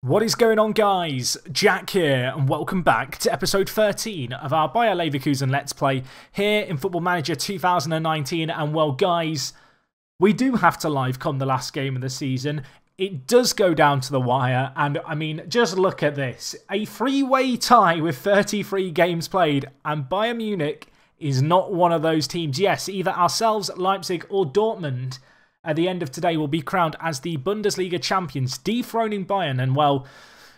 What is going on, guys? Jack here, and welcome back to episode 13 of our Bayer Leverkusen Let's Play here in Football Manager 2019. And well, guys, we do have to livecom the last game of the season. It does go down to the wire, and I mean, just look at this. A three-way tie with 33 games played, and Bayern Munich is not one of those teams. Yes, either ourselves, Leipzig, or Dortmund at the end of today will be crowned as the Bundesliga champions, dethroning Bayern. And well,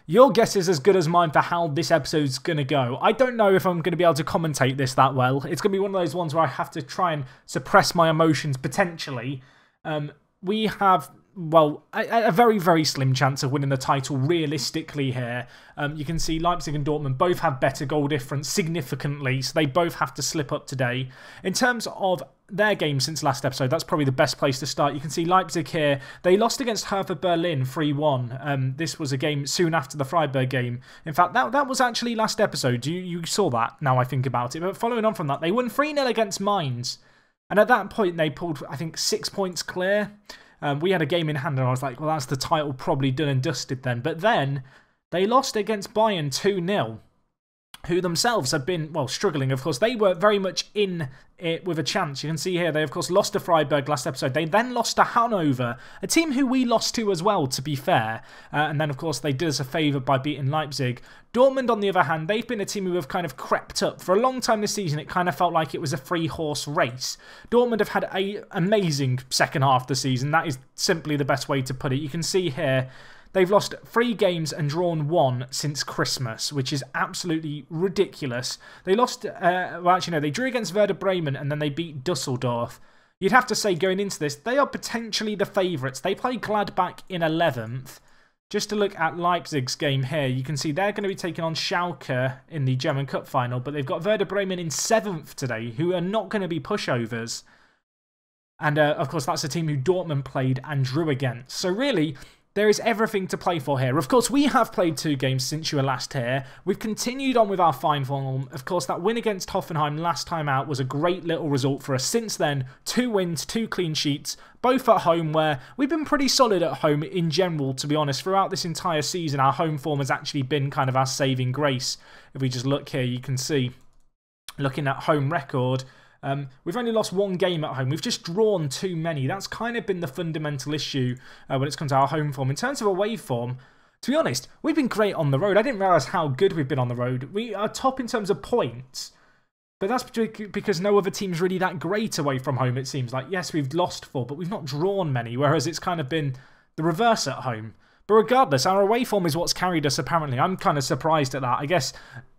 your guess is as good as mine for how this episode's going to go. I don't know if I'm going to be able to commentate this that well. It's going to be one of those ones where I have to try and suppress my emotions potentially. We have, well, a very, very slim chance of winning the title realistically here. You can see Leipzig and Dortmund both have better goal difference significantly, so they both have to slip up today. In terms of their game since last episode, that's probably the best place to start. You can see Leipzig here. They lost against Hertha Berlin 3-1. This was a game soon after the Freiburg game. In fact, that was actually last episode. You saw that, now I think about it. But following on from that, they won 3-0 against Mainz. And at that point, they pulled, I think, 6 points clear. We had a game in hand, and I was like, well, that's the title probably done and dusted then. But then, they lost against Bayern 2-0. Who themselves have been, well, struggling. Of course, they were very much in it with a chance. You can see here, they of course lost to Freiburg last episode. They then lost to Hanover, a team who we lost to as well, to be fair. And then, of course, they did us a favour by beating Leipzig. Dortmund, on the other hand, they've been a team who have kind of crept up. For a long time this season, it kind of felt like it was a three-horse race. Dortmund have had an amazing second half of the season. That is simply the best way to put it. You can see here, they've lost 3 games and drawn 1 since Christmas, which is absolutely ridiculous. They lost, well, actually, no, they drew against Werder Bremen and then they beat Dusseldorf. You'd have to say, going into this, they are potentially the favourites. They play Gladbach in 11th. Just to look at Leipzig's game here, you can see they're going to be taking on Schalke in the German Cup final, but they've got Werder Bremen in 7th today, who are not going to be pushovers. And, of course, that's a team who Dortmund played and drew against. So, really, there is everything to play for here. Of course, we have played 2 games since you were last here. We've continued on with our fine form. Of course, that win against Hoffenheim last time out was a great little result for us. Since then, 2 wins, 2 clean sheets, both at home, where we've been pretty solid at home in general, to be honest. Throughout this entire season, our home form has actually been kind of our saving grace. If we just look here, you can see, looking at home record, we've only lost 1 game at home. We've just drawn too many. That's kind of been the fundamental issue when it's come to our home form. In terms of away form, to be honest, we've been great on the road. I didn't realise how good we've been on the road. We are top in terms of points, but that's because no other team's really that great away from home, it seems like. Yes, we've lost 4, but we've not drawn many, whereas it's kind of been the reverse at home. But regardless, our away form is what's carried us, apparently. I'm kind of surprised at that. I guess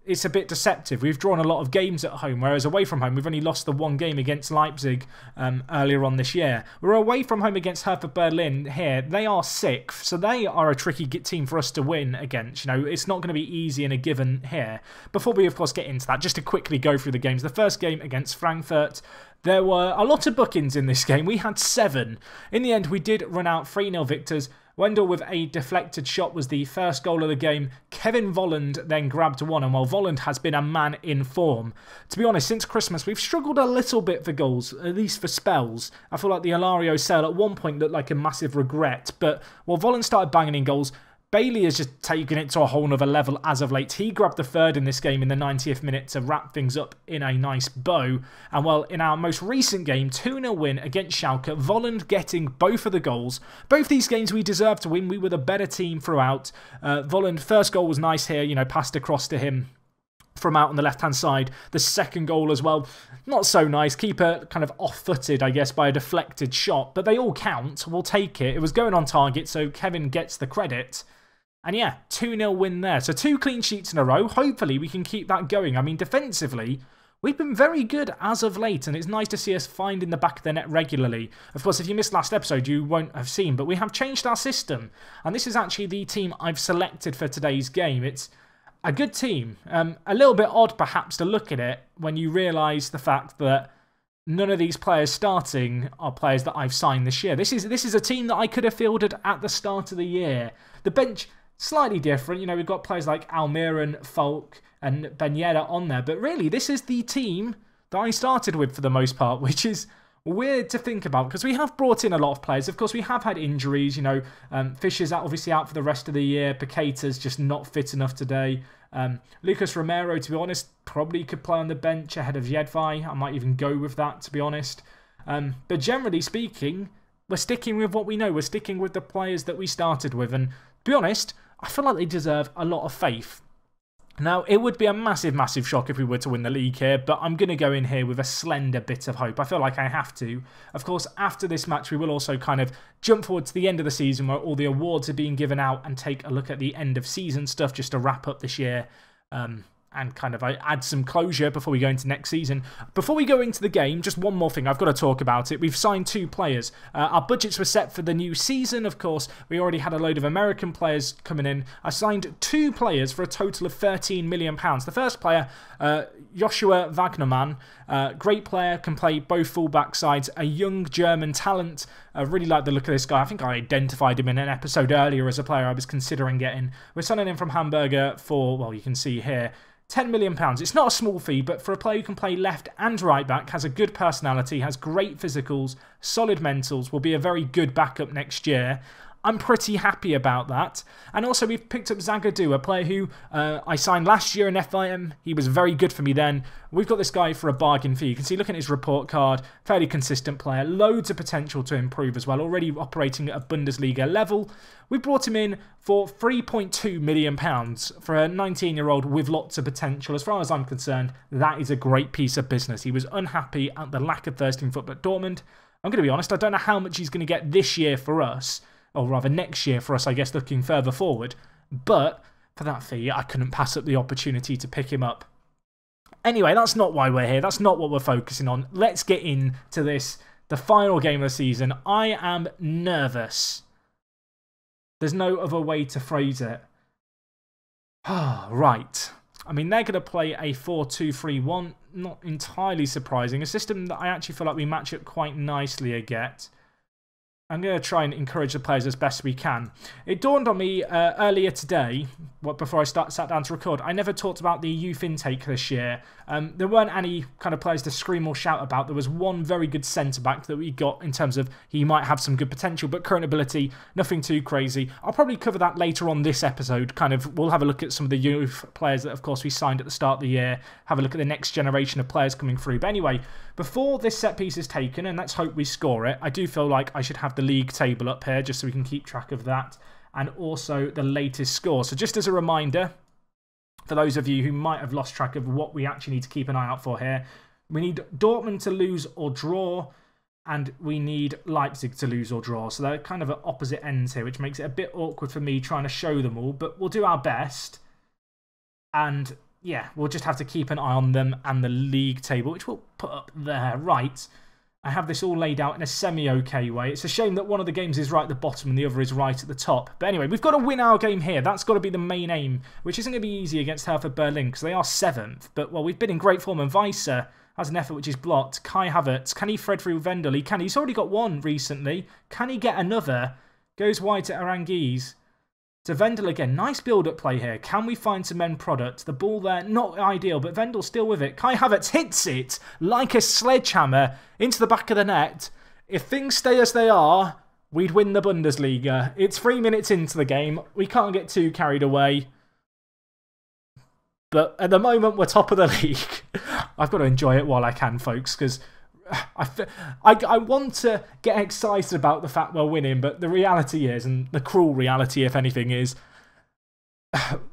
it's a bit deceptive. We've drawn a lot of games at home, whereas away from home, we've only lost the 1 game against Leipzig earlier on this year. We're away from home against Hertha Berlin here. They are 6th, so they are a tricky team for us to win against. You know, it's not going to be easy and a given here. Before we, of course, get into that, just to quickly go through the games. The first game against Frankfurt, there were a lot of bookings in this game. We had 7. In the end, we did run out 3-0 victors. Wendell with a deflected shot was the first goal of the game. Kevin Volland then grabbed 1, and while Volland has been a man in form. To be honest, since Christmas, we've struggled a little bit for goals, at least for spells. I feel like the Alario sale at one point looked like a massive regret, but while Volland started banging in goals, Bailey has just taken it to a whole nother level as of late. He grabbed the 3rd in this game in the 90th minute to wrap things up in a nice bow. And well, in our most recent game, 2-0 win against Schalke, Volland getting both of the goals. Both these games we deserved to win. We were the better team throughout. Volland, first goal was nice here, you know, passed across to him from out on the left-hand side. The second goal as well, not so nice. Keeper kind of off-footed, I guess, by a deflected shot. But they all count. We'll take it. It was going on target, so Kevin gets the credit. And yeah, 2-0 win there. So 2 clean sheets in a row. Hopefully we can keep that going. I mean, defensively, we've been very good as of late, and it's nice to see us finding the back of the net regularly. Of course, if you missed last episode, you won't have seen, but we have changed our system. And this is actually the team I've selected for today's game. It's a good team. A little bit odd, perhaps, to look at it when you realise the fact that none of these players starting are players that I've signed this year. This is a team that I could have fielded at the start of the year. The bench, slightly different. You know, we've got players like Almiron, Falk, and Ben Yedder on there. But really, this is the team that I started with for the most part, which is weird to think about because we have brought in a lot of players. Of course, we have had injuries. You know, Fischer's obviously out for the rest of the year. Paqueta's just not fit enough today. Lucas Romero, to be honest, probably could play on the bench ahead of Jedvaj. I might even go with that, to be honest. But generally speaking, we're sticking with what we know. We're sticking with the players that we started with. And to be honest, I feel like they deserve a lot of faith. Now, it would be a massive, massive shock if we were to win the league here, but I'm going to go in here with a slender bit of hope. I feel like I have to. Of course, after this match, we will also kind of jump forward to the end of the season where all the awards are being given out and take a look at the end of season stuff just to wrap up this year. And kind of add some closure before we go into next season. Before we go into the game, just one more thing. I've got to talk about it. We've signed 2 players. Our budgets were set for the new season, of course. We already had a load of American players coming in. I signed 2 players for a total of £13 million. The first player, Joshua Wagnermann. Great player, can play both full-back sides. A young German talent. I really like the look of this guy. I think I identified him in an episode earlier as a player I was considering getting. We're signing him from Hamburger for, well, you can see here, £10 million. It's not a small fee, but for a player who can play left and right back, has a good personality, has great physicals, solid mentals, will be a very good backup next year. I'm pretty happy about that. And also we've picked up Zagadou, a player who I signed last year in FM. He was very good for me then. We've got this guy for a bargain fee. You can see, look at his report card, fairly consistent player, loads of potential to improve as well, already operating at a Bundesliga level. We brought him in for £3.2 million for a 19-year-old with lots of potential. As far as I'm concerned, that is a great piece of business. He was unhappy at the lack of first-team football at Dortmund. I'm going to be honest, I don't know how much he's going to get this year for us, or rather next year for us, I guess, looking further forward. But for that fee, I couldn't pass up the opportunity to pick him up. Anyway, that's not why we're here. That's not what we're focusing on. Let's get into this, the final game of the season. I am nervous. There's no other way to phrase it. Right. I mean, they're going to play a 4-2-3-1. Not entirely surprising. A system that I actually feel like we match up quite nicely again. I'm going to try and encourage the players as best we can. It dawned on me earlier today, before I sat down to record, I never talked about the youth intake this year. There weren't any kind of players to scream or shout about. There was one very good centre-back that we got in terms of he might have some good potential, but current ability, nothing too crazy. I'll probably cover that later on this episode. We'll have a look at some of the youth players that, of course, we signed at the start of the year. Have a look at the next generation of players coming through. But anyway, before this set piece is taken, and let's hope we score it, I do feel like I should have the league table up here just so we can keep track of that, and also the latest score. So just as a reminder, for those of you who might have lost track of what we actually need to keep an eye out for here, we need Dortmund to lose or draw, and we need Leipzig to lose or draw. So they're kind of at opposite ends here, which makes it a bit awkward for me trying to show them all, but we'll do our best. And yeah, we'll just have to keep an eye on them and the league table, which we'll put up there. Right. I have this all laid out in a semi-okay way. It's a shame that one of the games is right at the bottom and the other is right at the top. But anyway, we've got to win our game here. That's got to be the main aim, which isn't going to be easy against Hertha Berlin because they are 7th. But, well, we've been in great form, and Weiser has an effort which is blocked. Kai Havertz, can he thread through Vendel? He's already got one recently. Can he get another? Goes wide to Aranguiz. To Vendel again. Nice build-up play here. Can we find some end product? The ball there, not ideal, but Vendel's still with it. Kai Havertz hits it like a sledgehammer into the back of the net. If things stay as they are, we'd win the Bundesliga. It's 3 minutes into the game. We can't get too carried away. But at the moment, we're top of the league. I've got to enjoy it while I can, folks, because I want to get excited about the fact we're winning, but the reality is, and the cruel reality, if anything, is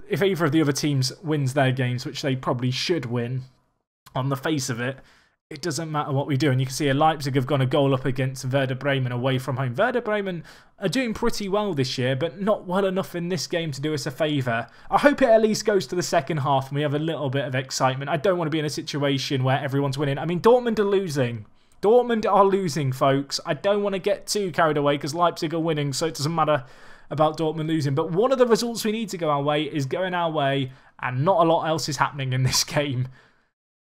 if either of the other teams wins their games, which they probably should win, on the face of it, it doesn't matter what we do. And you can see Leipzig have gone a goal up against Werder Bremen away from home. Werder Bremen are doing pretty well this year, but not well enough in this game to do us a favour. I hope it at least goes to the second half and we have a little bit of excitement. I don't want to be in a situation where everyone's winning. I mean, Dortmund are losing. Dortmund are losing, folks. I don't want to get too carried away because Leipzig are winning, so it doesn't matter about Dortmund losing. But one of the results we need to go our way is going our way, and not a lot else is happening in this game.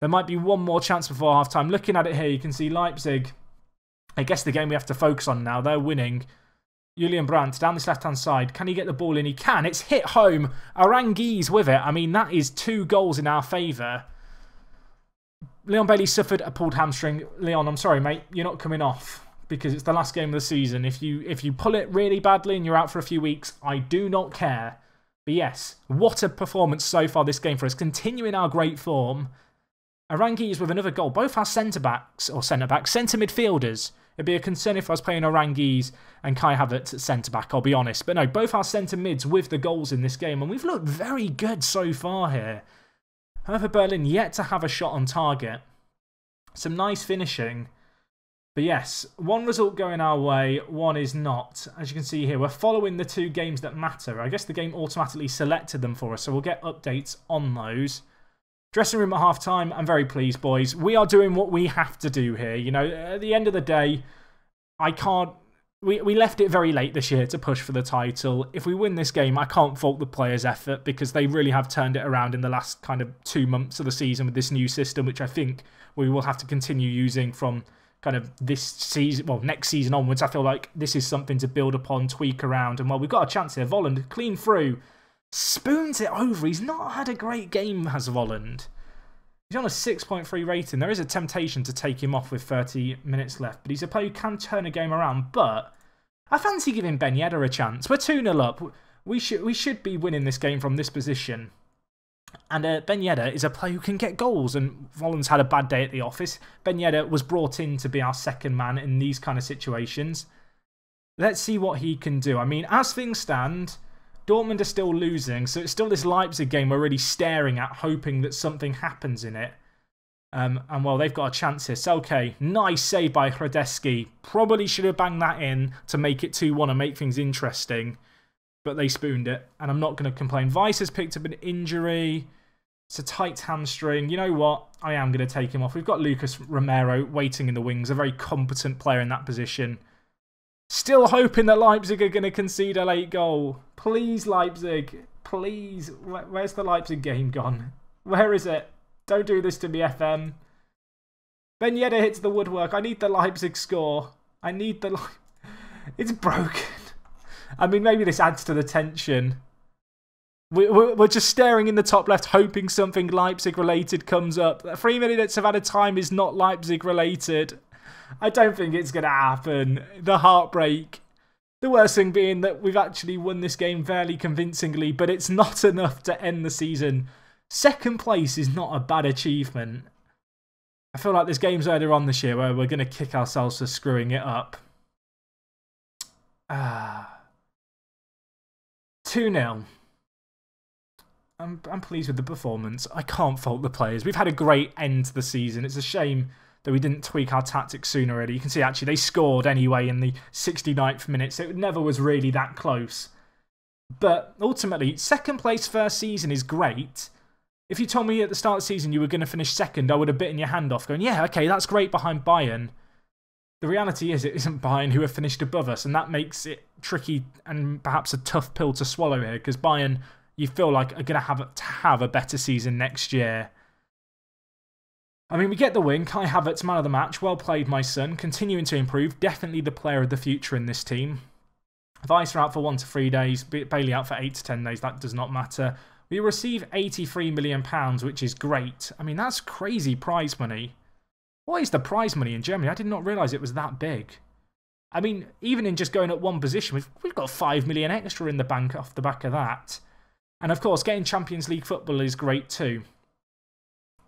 There might be one more chance before half-time. Looking at it here, you can see Leipzig. I guess the game we have to focus on now. They're winning. Julian Brandt down this left-hand side. Can he get the ball in? He can. It's hit home. Aranguiz with it. I mean, that is 2 goals in our favour. Leon Bailey suffered a pulled hamstring. Leon, I'm sorry, mate. You're not coming off because it's the last game of the season. If you pull it really badly and you're out for a few weeks, I do not care. But yes, what a performance so far this game for us. Continuing our great form. Aranguiz with another goal. Both our centre midfielders. It'd be a concern if I was playing Aranguiz and Kai Havertz at centre-back, I'll be honest. But no, both our centre-mids with the goals in this game. And we've looked very good so far here. However, Berlin yet to have a shot on target. Some nice finishing. But yes, one result going our way, one is not. As you can see here, we're following the 2 games that matter. I guess the game automatically selected them for us, so we'll get updates on those. Dressing room at half-time, I'm very pleased, boys. We are doing what we have to do here. You know, at the end of the day, I can't... We left it very late this year to push for the title. If we win this game, I can't fault the players' effort because they really have turned it around in the last kind of 2 months of the season with this new system, which I think we will have to continue using from kind of this season, well, next season onwards. I feel like this is something to build upon, tweak around. And well, we've got a chance here. Volland, clean through. Spoons it over. He's not had a great game, has Volland. He's on a 6.3 rating. There is a temptation to take him off with 30 minutes left, but he's a player who can turn a game around. But I fancy giving Ben Yedder a chance. We're 2-0 up. We should be winning this game from this position. And Ben Yedder is a player who can get goals, and Volland's had a bad day at the office. Ben Yedder was brought in to be our second man in these kind of situations. Let's see what he can do. I mean, as things stand, Dortmund are still losing, so it's still this Leipzig game we're really staring at, hoping that something happens in it. And well, they've got a chance here. Selke, nice save by Hradeski. Probably should have banged that in to make it 2-1 and make things interesting. But they spooned it, and I'm not going to complain. Weiss has picked up an injury. It's a tight hamstring. You know what? I am going to take him off. We've got Lucas Romero waiting in the wings, a very competent player in that position. Still hoping that Leipzig are going to concede a late goal. Please, Leipzig. Please. Where's the Leipzig game gone? Where is it? Don't do this to me, FM. Ben Yedder hits the woodwork. I need the Leipzig score. I need the... It's broken. I mean, maybe this adds to the tension. We're just staring in the top left, hoping something Leipzig-related comes up. 3 minutes of added time is not Leipzig-related. I don't think it's going to happen. The heartbreak. The worst thing being that we've actually won this game fairly convincingly, but it's not enough to end the season. Second place is not a bad achievement. I feel like there's games earlier on this year where we're going to kick ourselves for screwing it up. 2-0. I'm pleased with the performance. I can't fault the players. We've had a great end to the season. It's a shame that we didn't tweak our tactics sooner, really. You can see, actually, they scored anyway in the 69th minute, so it never was really that close. But ultimately, second place first season is great. If you told me at the start of the season you were going to finish second, I would have bitten your hand off, going, yeah, okay, that's great behind Bayern. The reality is it isn't Bayern who have finished above us, and that makes it tricky and perhaps a tough pill to swallow here, because Bayern, you feel like, are going to have a better season next year. I mean, we get the win. Kai Havertz, man of the match. Well played, my son. Continuing to improve. Definitely the player of the future in this team. Weiss are out for 1 to 3 days. Bailey out for 8 to 10 days. That does not matter. We receive £83 million, which is great. I mean, that's crazy prize money. What is the prize money in Germany? I did not realise it was that big. I mean, even in just going at one position, we've got 5 million extra in the bank off the back of that. And of course, getting Champions League football is great too.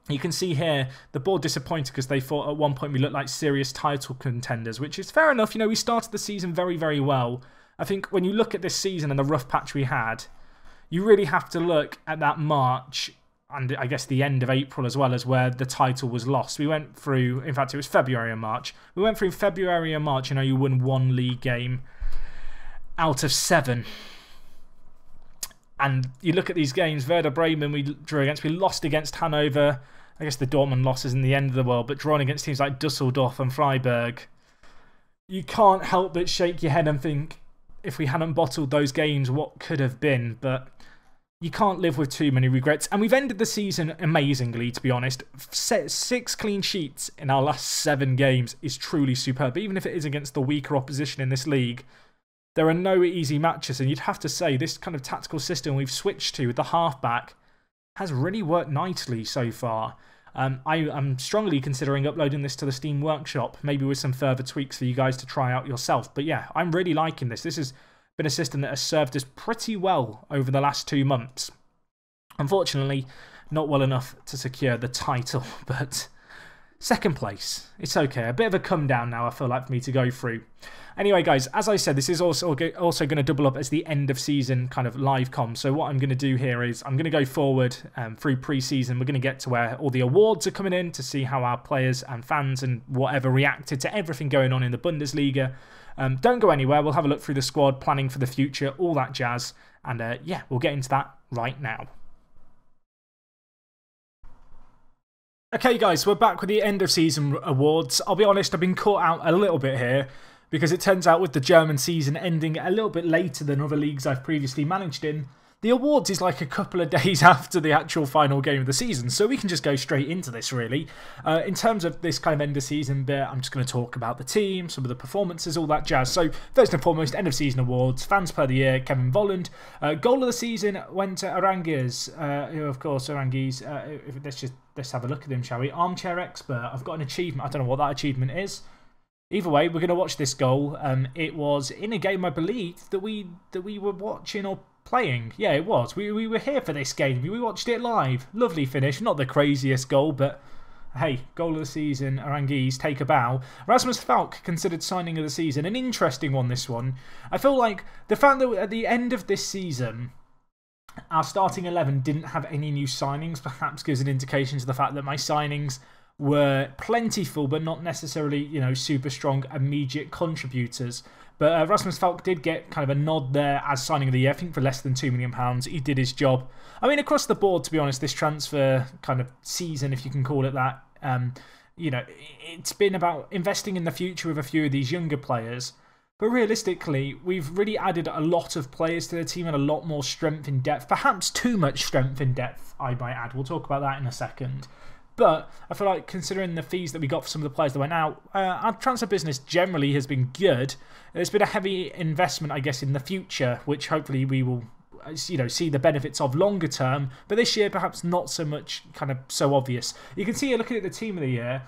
You can see here, the board disappointed because they thought at one point we looked like serious title contenders, which is fair enough. You know, we started the season very, very well. I think when you look at this season and the rough patch we had, you really have to look at that March and I guess the end of April as well as where the title was lost. We went through, in fact, it was February and March. We went through February and March, you know, you won 1 league game out of 7. And you look at these games, Werder Bremen we drew against, we lost against Hanover. I guess the Dortmund loss isn't the end of the world, but drawing against teams like Dusseldorf and Freiburg, you can't help but shake your head and think, if we hadn't bottled those games, what could have been? But you can't live with too many regrets. And we've ended the season amazingly, to be honest. 6 clean sheets in our last 7 games is truly superb. Even if it is against the weaker opposition in this league, there are no easy matches. And you'd have to say this kind of tactical system we've switched to with the halfback has really worked nicely so far. I'm strongly considering uploading this to the Steam Workshop, maybe with some further tweaks for you guys to try out yourself. But yeah, I'm really liking this. This has been a system that has served us pretty well over the last 2 months. Unfortunately, not well enough to secure the title, but second place. It's okay. A bit of a come down now, I feel like, for me to go through. Anyway, guys, as I said, this is also going to double up as the end of season kind of live com. So what I'm going to do here is I'm going to go forward through pre-season. We're going to get to where all the awards are coming in to see how our players and fans and whatever reacted to everything going on in the Bundesliga. Don't go anywhere. We'll have a look through the squad, planning for the future, all that jazz. And yeah, we'll get into that right now. Okay, guys, we're back with the end of season awards. I'll be honest, I've been caught out a little bit here, because it turns out with the German season ending a little bit later than other leagues I've previously managed in, the awards is like a couple of days after the actual final game of the season, so we can just go straight into this, really. In terms of this kind of end of season bit, I'm just going to talk about the team, some of the performances, all that jazz. So first and foremost, end of season awards, fans player of the year, Kevin Volland. Goal of the season went to Arangues, who of course Arangues, let's have a look at him, shall we? Armchair expert. I've got an achievement. I don't know what that achievement is. Either way, we're going to watch this goal. It was in a game, I believe, that we were watching or playing. Yeah, it was. We were here for this game. We watched it live. Lovely finish. Not the craziest goal, but hey, goal of the season. Arangues, take a bow. Rasmus Falk considered signing of the season. An interesting one, this one. I feel like the fact that at the end of this season, our starting 11 didn't have any new signings perhaps gives an indication to the fact that my signings were plentiful, but not necessarily, you know, super strong immediate contributors. But Rasmus Falk did get kind of a nod there as signing of the year, I think for less than £2 million. He did his job. I mean, across the board, to be honest, this transfer kind of season, if you can call it that, you know, it's been about investing in the future with a few of these younger players. But realistically, we've really added a lot of players to the team and a lot more strength in depth. Perhaps too much strength in depth, I might add. We'll talk about that in a second. But I feel like considering the fees that we got for some of the players that went out, our transfer business generally has been good. There's been a heavy investment, I guess, in the future, which hopefully we will, you know, see the benefits of longer term. But this year, perhaps not so much kind of so obvious. You can see here, looking at the team of the year,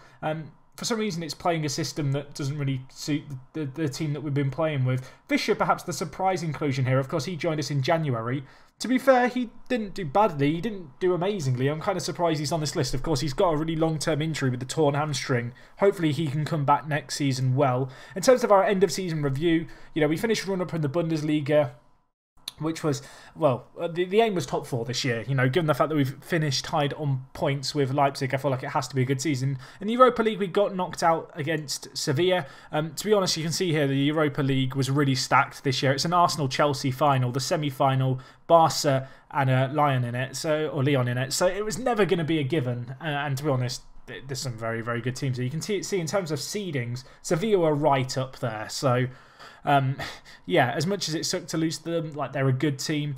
for some reason it's playing a system that doesn't really suit the team that we've been playing with. Fisher, perhaps the surprise inclusion here. Of course, he joined us in January. To be fair, he didn't do badly. He didn't do amazingly. I'm kind of surprised he's on this list. Of course, he's got a really long-term injury with the torn hamstring. Hopefully, he can come back next season well. In terms of our end-of-season review, you know, we finished run-up in the Bundesliga, which was, well, the aim was top 4 this year. You know, given the fact that we've finished tied on points with Leipzig, I feel like it has to be a good season. In the Europa League, we got knocked out against Sevilla. To be honest, you can see here the Europa League was really stacked this year. It's an Arsenal-Chelsea final, the semi-final, Barca and Lyon in it, or Lyon in it. So it was never going to be a given. And to be honest, there's some very, very good teams. So you can see in terms of seedings, Sevilla are right up there. So yeah, as much as it sucked to lose to them, like, they're a good team.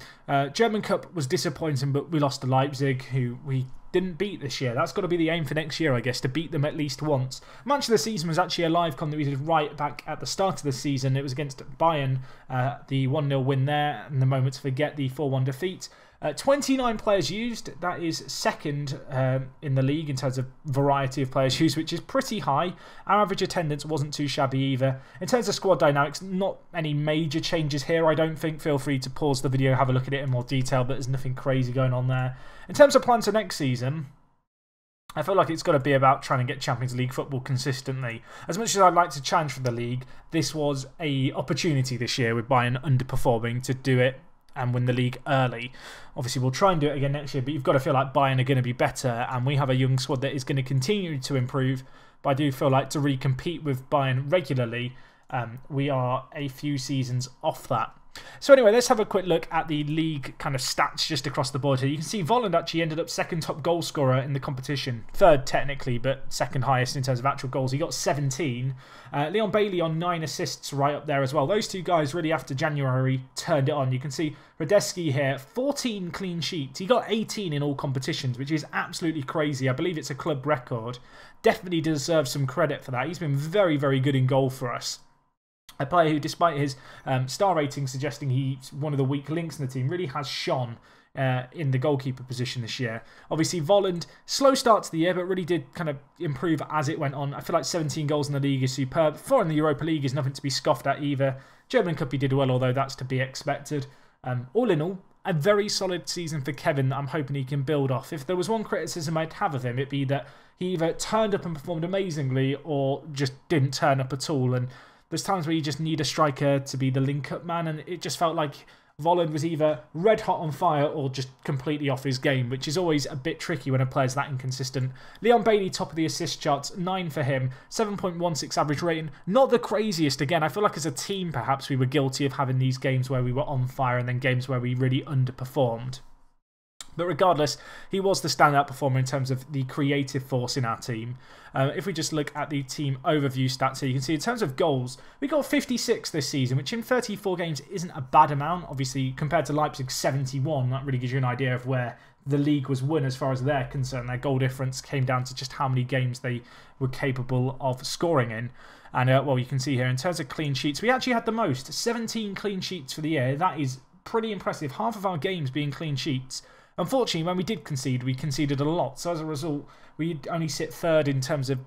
German Cup was disappointing, but we lost to Leipzig, who we didn't beat this year. That's got to be the aim for next year, I guess, to beat them at least once. Match of the season was actually a live con that we did right back at the start of the season. It was against Bayern, the 1-0 win there, and the moment to forget the 4-1 defeat. 29 players used. That is second in the league in terms of variety of players used, which is pretty high. Our average attendance wasn't too shabby either. In terms of squad dynamics, not any major changes here, I don't think. Feel free to pause the video, have a look at it in more detail, but there's nothing crazy going on there. In terms of plans for next season, I feel like it's got to be about trying to get Champions League football consistently. As much as I'd like to challenge for the league, this was an opportunity this year with Bayern underperforming to do it and win the league early. Obviously, we'll try and do it again next year, but you've got to feel like Bayern are going to be better, and we have a young squad that is going to continue to improve. But I do feel like to really compete with Bayern regularly, we are a few seasons off that. So anyway, let's have a quick look at the league kind of stats just across the board here. You can see Volland actually ended up second top goal scorer in the competition. Third technically, but second highest in terms of actual goals. He got 17. Leon Bailey on 9 assists right up there as well. Those two guys really after January turned it on. You can see Radeski here, 14 clean sheets. He got 18 in all competitions, which is absolutely crazy. I believe it's a club record. Definitely deserves some credit for that. He's been very, very good in goal for us. A player who, despite his star rating suggesting he's one of the weak links in the team, really has shone in the goalkeeper position this year. Obviously, Volland, slow start to the year, but really did kind of improve as it went on. I feel like 17 goals in the league is superb. 4 in the Europa League is nothing to be scoffed at either. German Cup he did well, although that's to be expected. All in all, a very solid season for Kevin that I'm hoping he can build off. If there was one criticism I'd have of him, it'd be that he either turned up and performed amazingly or just didn't turn up at all. And there's times where you just need a striker to be the link-up man, and it just felt like Volland was either red hot on fire or just completely off his game, which is always a bit tricky when a player's that inconsistent. Leon Bailey, top of the assist charts, 9 for him, 7.16 average rating. Not the craziest. Again, I feel like as a team, perhaps we were guilty of having these games where we were on fire and then games where we really underperformed. But regardless, he was the standout performer in terms of the creative force in our team. If we just look at the team overview stats here, you can see in terms of goals, we got 56 this season, which in 34 games isn't a bad amount. Obviously, compared to Leipzig's 71, that really gives you an idea of where the league was won as far as they're concerned. Their goal difference came down to just how many games they were capable of scoring in. And, well, you can see here, in terms of clean sheets, we actually had the most. 17 clean sheets for the year. That is pretty impressive. Half of our games being clean sheets. Unfortunately, when we did concede, we conceded a lot. So as a result, we only sit third in terms of,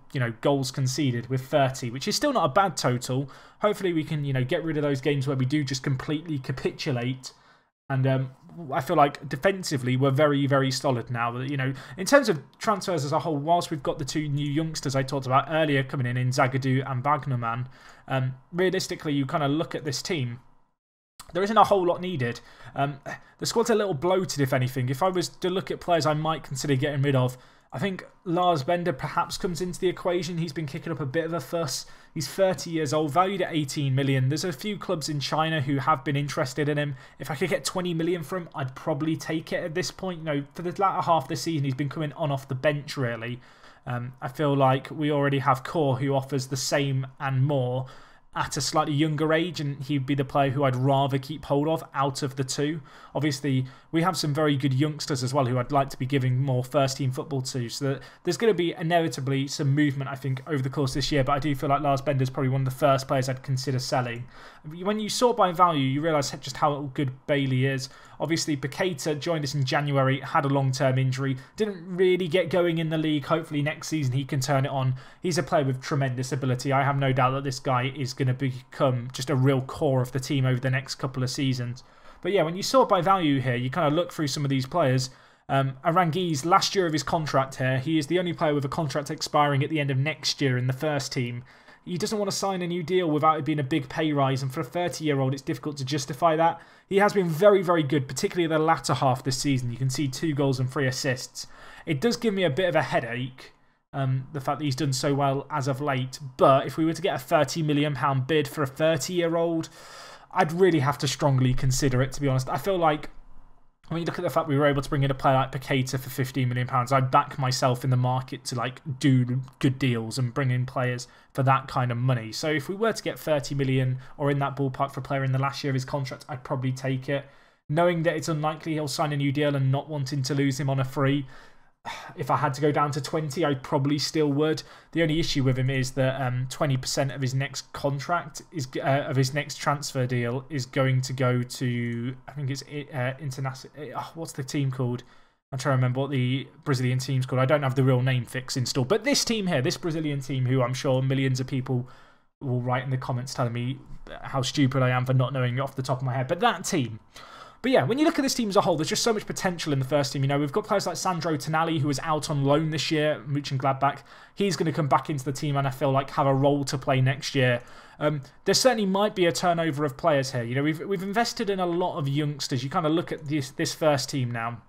goals conceded with 30, which is still not a bad total. Hopefully we can, get rid of those games where we do just completely capitulate. And I feel like defensively we're very, very solid now. In terms of transfers as a whole, whilst we've got the 2 new youngsters I talked about earlier coming in Zagadou and Wagnerman, realistically you kind of look at this team, there isn't a whole lot needed. The squad's a little bloated, if anything. If I was to look at players I might consider getting rid of, I think Lars Bender perhaps comes into the equation. He's been kicking up a bit of a fuss. He's 30 years old, valued at 18 million. There's a few clubs in China who have been interested in him. If I could get 20 million for him, I'd probably take it at this point. For the latter half of the season, he's been coming on off the bench, really. I feel like we already have Core, who offers the same and more at a slightly younger age, and he'd be the player who I'd rather keep hold of out of the 2. Obviously, we have some very good youngsters as well who I'd like to be giving more first-team football to, so that there's going to be inevitably some movement, I think, over the course of this year, but I do feel like Lars Bender's probably one of the first players I'd consider selling. When you sort by value, you realise just how good Bailey is. Obviously, Paqueta joined us in January, had a long-term injury, didn't really get going in the league. Hopefully next season he can turn it on. He's a player with tremendous ability. I have no doubt that this guy is going to become just a real core of the team over the next couple of seasons. But yeah, when you sort by value here, you kind of look through some of these players. Aranguiz, last year of his contract here, he is the only player with a contract expiring at the end of next year in the first team. He doesn't want to sign a new deal without it being a big pay rise, and for a 30-year-old, it's difficult to justify that. He has been very, very good, particularly the latter half this season. You can see 2 goals and 3 assists. It does give me a bit of a headache, the fact that he's done so well as of late, but if we were to get a £30 million bid for a 30-year-old, I'd really have to strongly consider it, to be honest. I feel like when you look at the fact we were able to bring in a player like Paqueta for £15 million, I'd back myself in the market to do good deals and bring in players for that kind of money. So if we were to get 30 million or in that ballpark for a player in the last year of his contract, I'd probably take it. Knowing that it's unlikely he'll sign a new deal and not wanting to lose him on a free, if I had to go down to 20, I probably still would. The only issue with him is that 20% of his next contract of his next transfer deal is going to go to, I think it's international. What's the team called? I'm trying to remember what the Brazilian team's called. I don't have the real name fix installed. But this team here, this Brazilian team, who I'm sure millions of people will write in the comments telling me how stupid I am for not knowing off the top of my head. But that team. But yeah, when you look at this team as a whole, there's just so much potential in the first team. We've got players like Sandro Tonali, who was out on loan this year, Mönchengladbach. He's going to come back into the team and I feel like have a role to play next year. There certainly might be a turnover of players here. We've invested in a lot of youngsters. You kind of look at this first team now.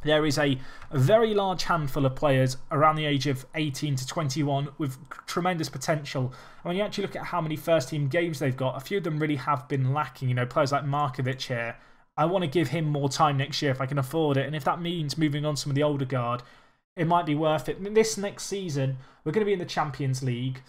There is a very large handful of players around the age of 18 to 21 with tremendous potential. And when you actually look at how many first-team games they've got, a few of them really have been lacking. Players like Markovic here. I want to give him more time next year if I can afford it. And if that means moving on some of the older guard, it might be worth it. This next season, we're going to be in the Champions League.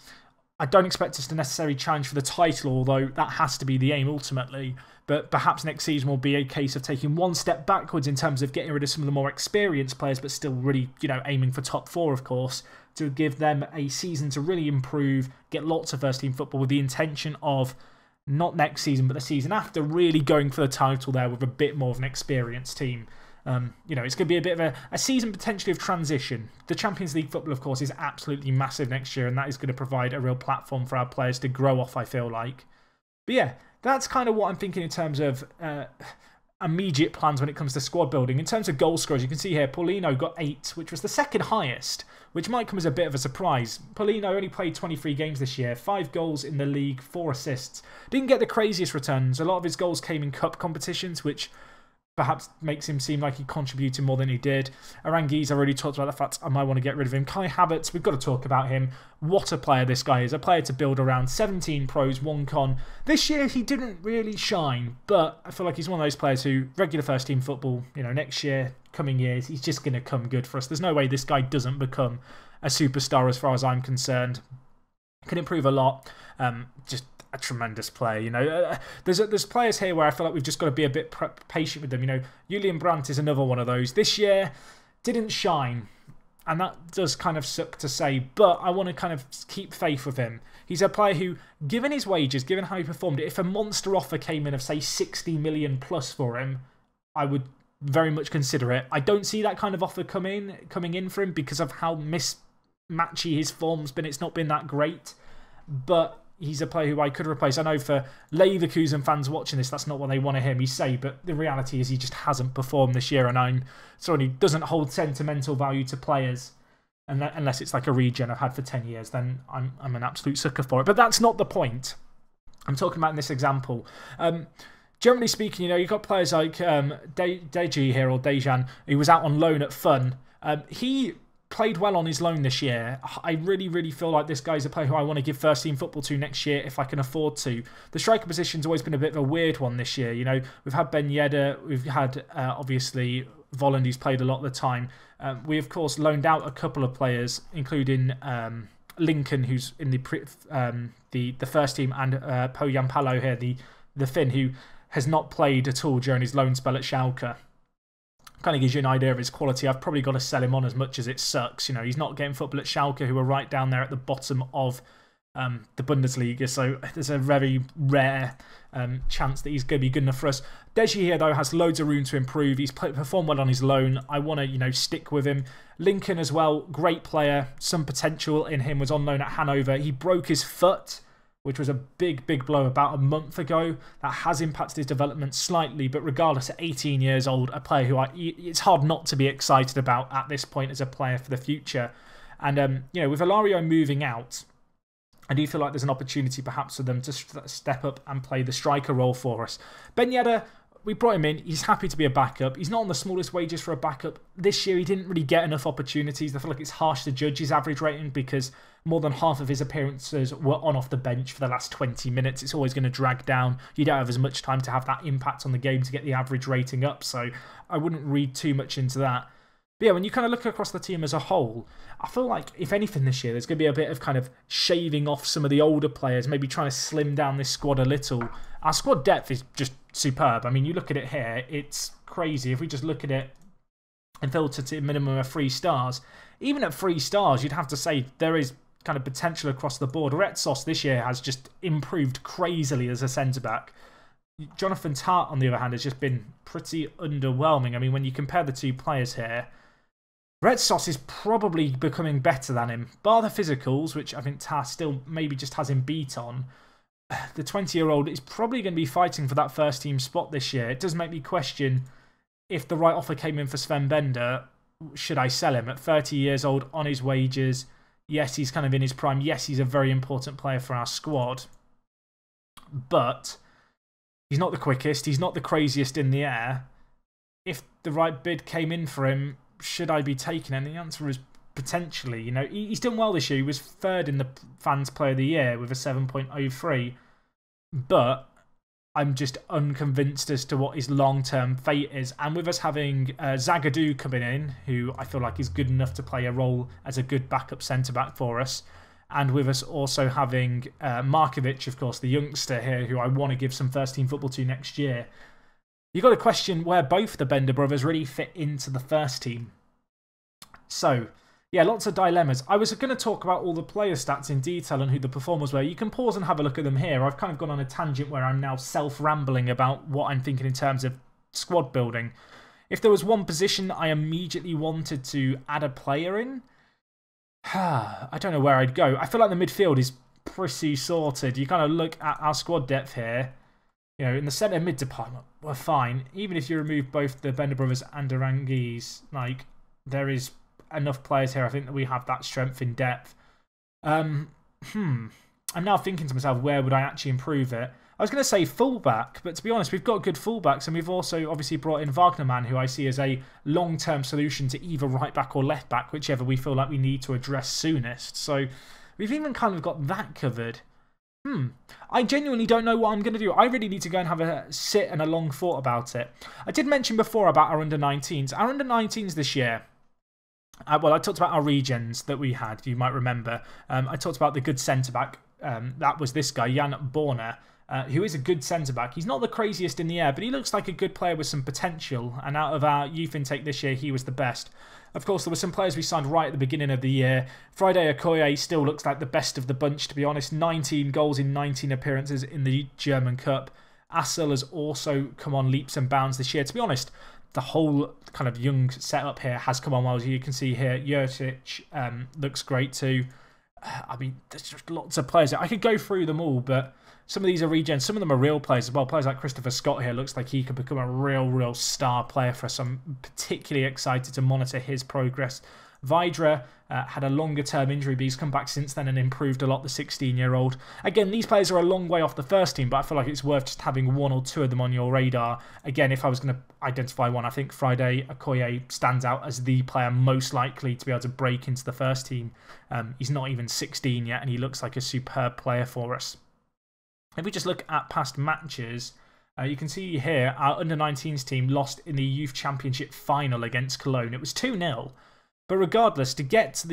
I don't expect us to necessarily challenge for the title, although that has to be the aim ultimately. But perhaps next season will be a case of taking one step backwards in terms of getting rid of some of the more experienced players, but still really, aiming for top 4, of course, to give them a season to really improve, get lots of first-team football with the intention of, not next season, but the season after, really going for the title there with a bit more of an experienced team. You know, it's going to be a bit of a season potentially of transition. The Champions League football, of course, is absolutely massive next year, and that is going to provide a real platform for our players to grow off, I feel like. But yeah, that's kind of what I'm thinking in terms of immediate plans when it comes to squad building. In terms of goal scorers, you can see here, Paulino got 8, which was the second highest, which might come as a bit of a surprise. Paulino only played 23 games this year, 5 goals in the league, 4 assists. Didn't get the craziest returns. A lot of his goals came in cup competitions, which perhaps makes him seem like he contributed more than he did. Aranguiz, I already talked about the fact I might want to get rid of him. Kai Havertz, we've got to talk about him. What a player this guy is. A player to build around. 17 pros, 1 con. This year, he didn't really shine, but I feel like he's one of those players who, regular first team football, you know, next year, coming years, he's just going to come good for us. There's no way this guy doesn't become a superstar as far as I'm concerned. Can improve a lot. Just a tremendous player, you know. There's players here where I feel like we've just got to be a bit patient with them. You know, Julian Brandt is another one of those. This year, didn't shine, and that does kind of suck to say, but I want to kind of keep faith with him. He's a player who, given his wages, given how he performed, if a monster offer came in of, say, 60 million plus for him, I would very much consider it. I don't see that kind of offer coming in for him because of how mismatchy his form's been. It's not been that great, but he's a player who I could replace. I know for Leverkusen fans watching this, that's not what they want to hear me say, but the reality is he just hasn't performed this year, and I'm sorry, he doesn't hold sentimental value to players. And unless it's like a regen I've had for 10 years, then I'm an absolute sucker for it. But that's not the point I'm talking about in this example. Generally speaking, you know, you've got players like Deji here, or Dejan, who was out on loan at Fun. He played well on his loan this year. I really, really feel like this guy's a player who I want to give first team football to next year if I can afford to. The striker position's always been a bit of a weird one this year. You know, we've had Ben Yedder, we've had obviously Volland, who's played a lot of the time. We of course loaned out a couple of players, including Lincoln, who's in the first team, and Po Jampalo here, the Finn, who has not played at all during his loan spell at Schalke. Kind of gives you an idea of his quality. I've probably got to sell him on as much as it sucks. You know, he's not getting football at Schalke, who are right down there at the bottom of the Bundesliga. So there's a very rare chance that he's going to be good enough for us. Deji here, though, has loads of room to improve. He's performed well on his loan. I want to, you know, stick with him. Lincoln as well, great player. Some potential in him. Was on loan at Hanover. He broke his foot, which was a big, big blow about a month ago. That has impacted his development slightly, but regardless, at 18 years old, a player who it's hard not to be excited about at this point as a player for the future. And, you know, with Ilario moving out, I do feel like there's an opportunity perhaps for them to step up and play the striker role for us. Ben Yedder, we brought him in. He's happy to be a backup. He's not on the smallest wages for a backup. This year, he didn't really get enough opportunities. I feel like it's harsh to judge his average rating because more than half of his appearances were on off the bench for the last 20 minutes. It's always going to drag down. You don't have as much time to have that impact on the game to get the average rating up, so I wouldn't read too much into that. But yeah, when you kind of look across the team as a whole, I feel like, if anything this year, there's going to be a bit of kind of shaving off some of the older players, maybe trying to slim down this squad a little. Our squad depth is just superb. I mean, you look at it here, it's crazy. If we just look at it and filter to a minimum of 3 stars, even at 3 stars, you'd have to say there is kind of potential across the board. Retsos this year has just improved crazily as a centre-back. Jonathan Tart, on the other hand, has just been pretty underwhelming. I mean, when you compare the two players here, Retsos is probably becoming better than him. Bar the physicals, which I think Tart still maybe just has him beat on, the 20-year-old is probably going to be fighting for that first-team spot this year. It does make me question, if the right offer came in for Sven Bender, should I sell him? At 30 years old, on his wages, yes, he's kind of in his prime. Yes, he's a very important player for our squad. But he's not the quickest. He's not the craziest in the air. If the right bid came in for him, should I be taking him? And the answer is potentially. You know, he's done well this year. He was 3rd in the Fans Player of the Year with a 7.03. But I'm just unconvinced as to what his long-term fate is. And with us having Zagadou coming in, who I feel like is good enough to play a role as a good backup centre-back for us, and with us also having Markovic, of course, the youngster here, who I want to give some first-team football to next year, you've got to question where both the Bender brothers really fit into the first team. So, yeah, lots of dilemmas. I was going to talk about all the player stats in detail and who the performers were. You can pause and have a look at them here. I've kind of gone on a tangent where I'm now self-rambling about what I'm thinking in terms of squad building. If there was one position I immediately wanted to add a player in, I don't know where I'd go. I feel like the midfield is pretty sorted. You kind of look at our squad depth here. You know, in the centre mid department, we're fine. Even if you remove both the Bender brothers and Durangis, like, there is enough players here, I think, that we have that strength in depth. I'm now thinking to myself, where would I actually improve it? I was going to say fullback, but to be honest, we've got good fullbacks, and we've also obviously brought in Wagnerman, who I see as a long-term solution to either right back or left back, whichever we feel like we need to address soonest. So we've even kind of got that covered. I genuinely don't know what I'm going to do. I really need to go and have a sit and a long thought about it. I did mention before about our under-19s. Our under-19s this year, well, I talked about our regens that we had, you might remember. I talked about the good centre-back. That was this guy, Jan Borner, who is a good centre-back. He's not the craziest in the air, but he looks like a good player with some potential. And out of our youth intake this year, he was the best. Of course, there were some players we signed right at the beginning of the year. Friday Okoye still looks like the best of the bunch, to be honest. 19 goals in 19 appearances in the German Cup. Assel has also come on leaps and bounds this year. To be honest, the whole kind of young setup here has come on well. As you can see here, Jurcic looks great too. I mean, there's just lots of players. I could go through them all, but some of these are regens. Some of them are real players as well. Players like Christopher Scott here looks like he could become a real star player for us. I'm particularly excited to monitor his progress. Vidra had a longer-term injury, but he's come back since then and improved a lot, the 16-year-old. Again, these players are a long way off the first team, but I feel like it's worth just having one or two of them on your radar. Again, if I was going to identify one, I think Friday Okoye stands out as the player most likely to be able to break into the first team. He's not even 16 yet, and he looks like a superb player for us. If we just look at past matches, you can see here our under-19s team lost in the Youth Championship final against Cologne. It was 2-0. But regardless, to get to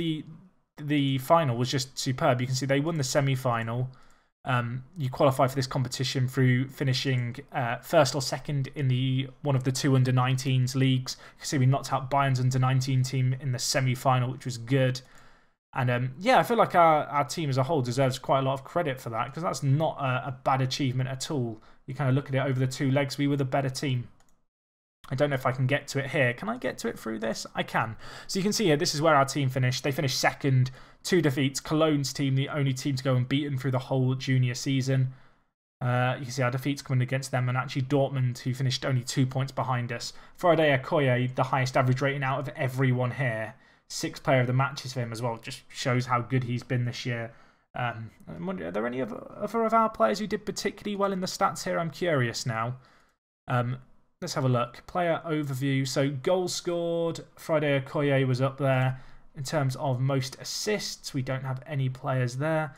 the final was just superb. You can see they won the semi-final. You qualify for this competition through finishing first or second in one of the two under-19s leagues. You can see we knocked out Bayern's under-19 team in the semi-final, which was good. And yeah, I feel like our team as a whole deserves quite a lot of credit for that, because that's not a bad achievement at all. You kind of look at it over the two legs, we were the better team. I don't know if I can get to it here. Can I get to it through this? I can. So you can see here, this is where our team finished. They finished second, 2 defeats. Cologne's team, the only team to go unbeaten through the whole junior season. You can see our defeats coming against them, and actually Dortmund, who finished only 2 points behind us. Friday Okoye, the highest average rating out of everyone here. 6th player of the matches for him as well. Just shows how good he's been this year. I wonder, are there any other of our players who did particularly well in the stats here? I'm curious now. Let's have a look. Player overview. So goals scored. Friday Okoye was up there. In terms of most assists, we don't have any players there.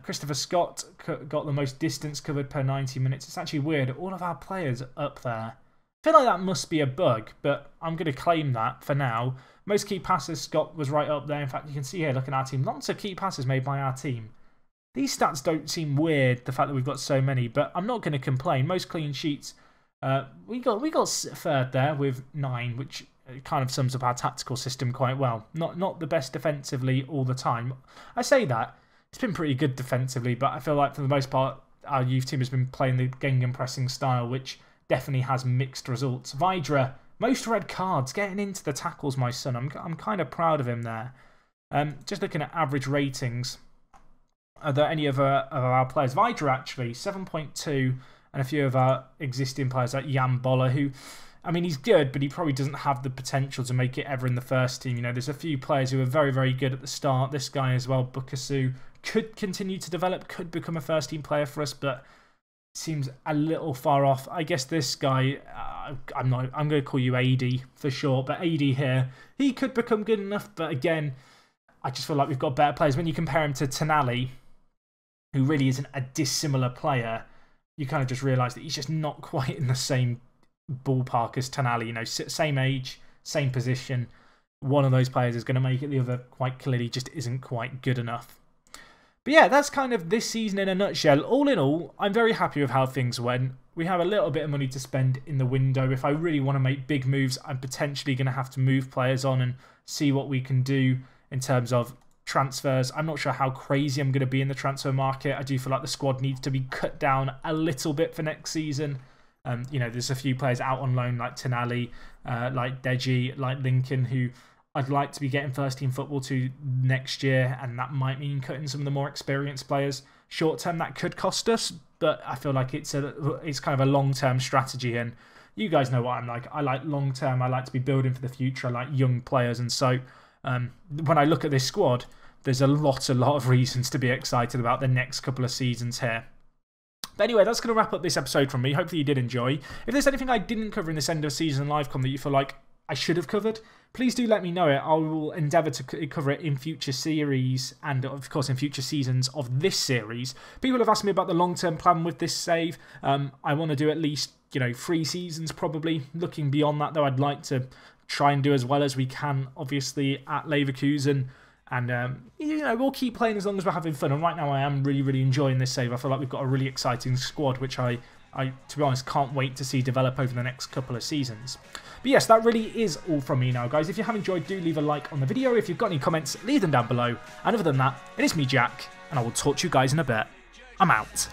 Christopher Scott got the most distance covered per 90 minutes. It's actually weird. All of our players are up there. I feel like that must be a bug, but I'm going to claim that for now. Most key passes, Scott was right up there. In fact, you can see here, look at our team. Lots of key passes made by our team. These stats don't seem weird, the fact that we've got so many, but I'm not going to complain. Most clean sheets. We got third there with 9, which kind of sums up our tactical system quite well. Not the best defensively all the time. I say that. It's been pretty good defensively, but I feel like for the most part, our youth team has been playing the gegenpressing style, which definitely has mixed results. Vidra, most red cards, getting into the tackles, my son. I'm kind of proud of him there. Just looking at average ratings. Are there any of our players? Vidra, actually, 7.2. And a few of our existing players like Jan Boller, who, I mean, he's good, but he probably doesn't have the potential to make it ever in the first team. You know, there's a few players who are very good at the start. This guy as well, Bukasu, could continue to develop, could become a first team player for us, but seems a little far off. I guess this guy, I'm going to call you AD for short, but AD here, he could become good enough. But again, I just feel like we've got better players. When you compare him to Tonali, who really isn't a dissimilar player, you kind of just realise that he's just not quite in the same ballpark as Tonali. You know, same age, same position. One of those players is going to make it. The other, quite clearly, just isn't quite good enough. But yeah, that's kind of this season in a nutshell. All in all, I'm very happy with how things went. We have a little bit of money to spend in the window. If I really want to make big moves, I'm potentially going to have to move players on and see what we can do in terms of transfers. I'm not sure how crazy I'm going to be in the transfer market. I do feel like the squad needs to be cut down a little bit for next season. You know, there's a few players out on loan like Tonali, like Deji, like Lincoln, who I'd like to be getting first team football to next year, and that might mean cutting some of the more experienced players. Short term, that could cost us, but I feel like it's kind of a long term strategy. And you guys know what I'm like. I like long term. I like to be building for the future. I like young players, and so when I look at this squad, there's a lot of reasons to be excited about the next couple of seasons here. But anyway, that's going to wrap up this episode from me. Hopefully you did enjoy. If there's anything I didn't cover in this end of season live com that you feel like I should have covered, please do let me know it. I will endeavour to cover it in future series and, of course, in future seasons of this series. People have asked me about the long-term plan with this save. I want to do at least, 3 seasons probably. Looking beyond that, though, I'd like to try and do as well as we can, obviously, at Leverkusen. And, we'll keep playing as long as we're having fun. And right now I am really, really enjoying this save. I feel like we've got a really exciting squad, which I to be honest, can't wait to see develop over the next couple of seasons. But yes, that really is all from me now, guys. If you have enjoyed, do leave a like on the video. If you've got any comments, leave them down below. And other than that, it is me, Jack, and I will talk to you guys in a bit. I'm out.